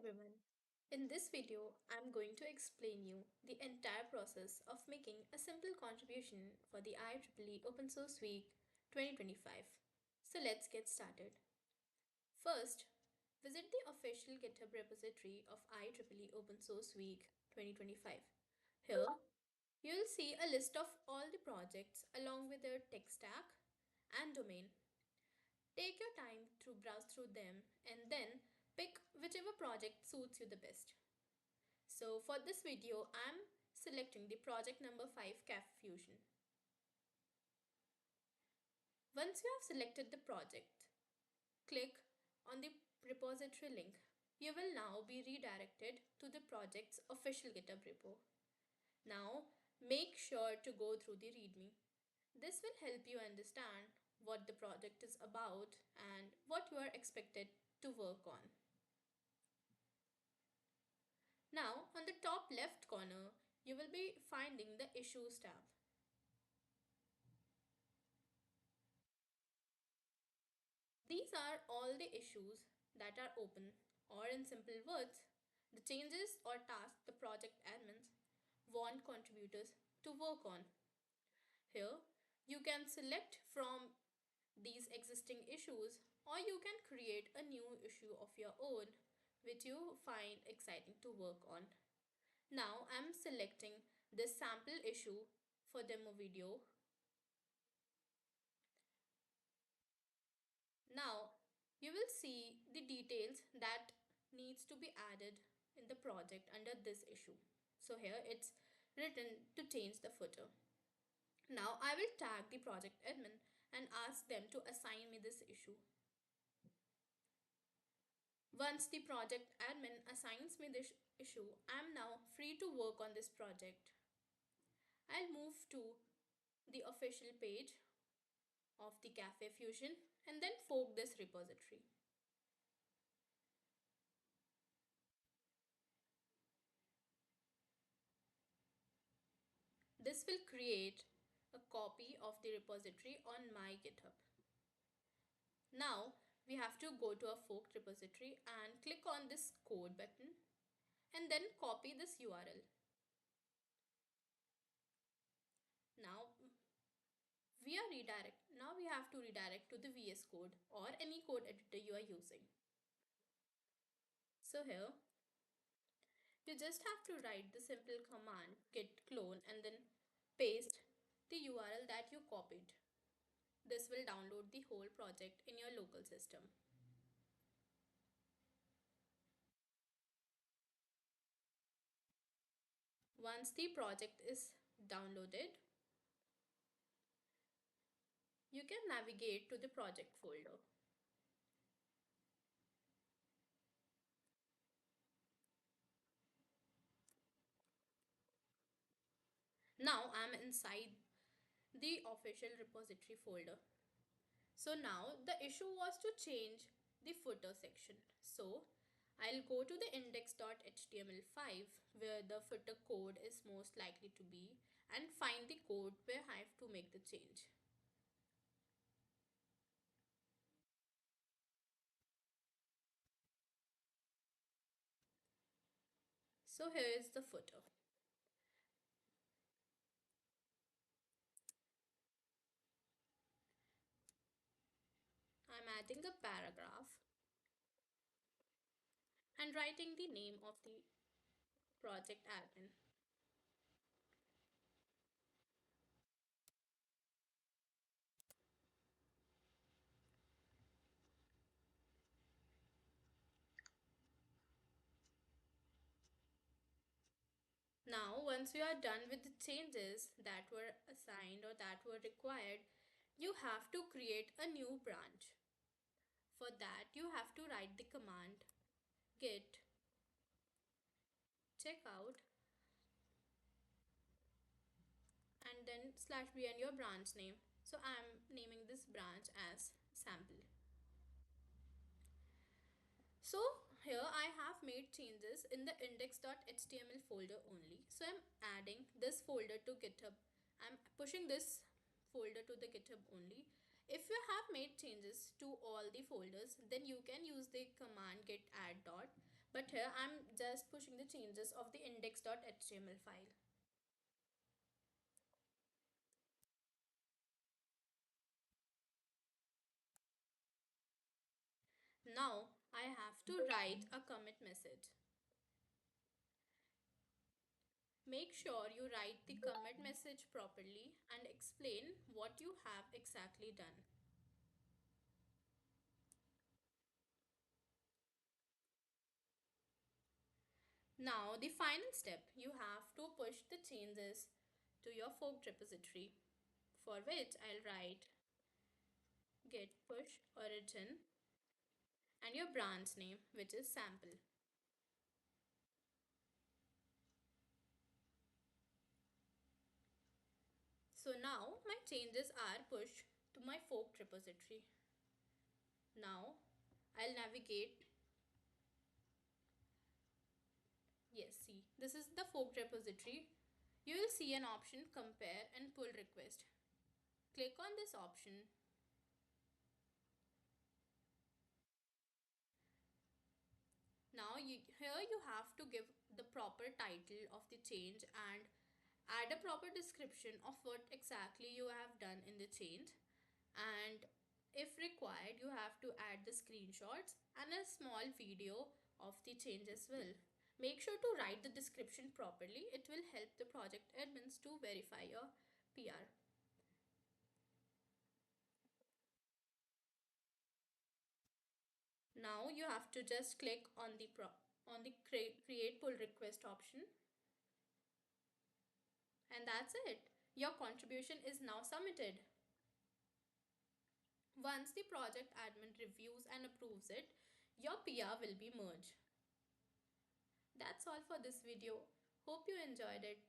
everyone. In this video, I'm going to explain you the entire process of making a simple contribution for the IEEE Open Source Week 2025. So let's get started. First, visit the official GitHub repository of IEEE Open Source Week 2025. Here, you'll see a list of all the projects along with their tech stack and domain. Take your time to browse through them and then pick whichever project suits you the best. So for this video, I'm selecting the project number 5 Cafe Fusion. Once you have selected the project, click on the repository link. You will now be redirected to the project's official GitHub repo. Now, make sure to go through the README. This will help you understand what the project is about and what you are expected to work on. Now, on the top left corner, you will be finding the Issues tab. These are all the issues that are open, or in simple words, the changes or tasks the project admins want contributors to work on. Here, you can select from these existing issues, or you can create a new issue of your own which you find exciting to work on. Now I'm selecting this sample issue for demo video. Now you will see the details that needs to be added in the project under this issue. So here it's written to change the footer. Now I will tag the project admin and ask them to assign me this issue. Once the project admin assigns me this issue, I am now free to work on this project. I'll move to the official page of the Cafe Fusion and then fork this repository. This will create a copy of the repository on my GitHub. Now we have to go to a forked repository and click on this code button and then copy this URL. Now we have to redirect to the VS Code or any code editor you are using. So here you just have to write the simple command git clone and then paste the URL that you copied. This will download the whole project in your local system. Once the project is downloaded, you can navigate to the project folder. Now I'm inside the official repository folder. So now the issue was to change the footer section. So I'll go to the index.html5 where the footer code is most likely to be and find the code where I have to make the change. So here is the footer. I'm adding a paragraph and writing the name of the project admin. Now, once you are done with the changes that were assigned or that were required, you have to create a new branch. For that, you have to write the command git checkout and then /b and your branch name. So I'm naming this branch as sample. So here I have made changes in the index.html folder only. So I'm adding this folder to GitHub. I'm pushing this folder to the GitHub only. If you have made changes to all the folders, then you can use the command git add dot. But here I'm just pushing the changes of the index.html file. Now I have to write a commit message. Make sure you write the commit message properly and explain what you have exactly done. Now the final step, you have to push the changes to your forked repository, for which I'll write git push origin and your branch name, which is sample. So now my changes are pushed to my forked repository. Now I'll navigate. Yes, see, this is the forked repository. You will see an option compare and pull request. Click on this option. Now here you have to give the proper title of the change and add a proper description of what exactly you have done in the change, and if required you have to add the screenshots and a small video of the change as well. Make sure to write the description properly. It will help the project admins to verify your PR. Now you have to just click on the create pull request option, and that's it. Your contribution is now submitted. Once the project admin reviews and approves it, your PR will be merged. That's all for this video. Hope you enjoyed it.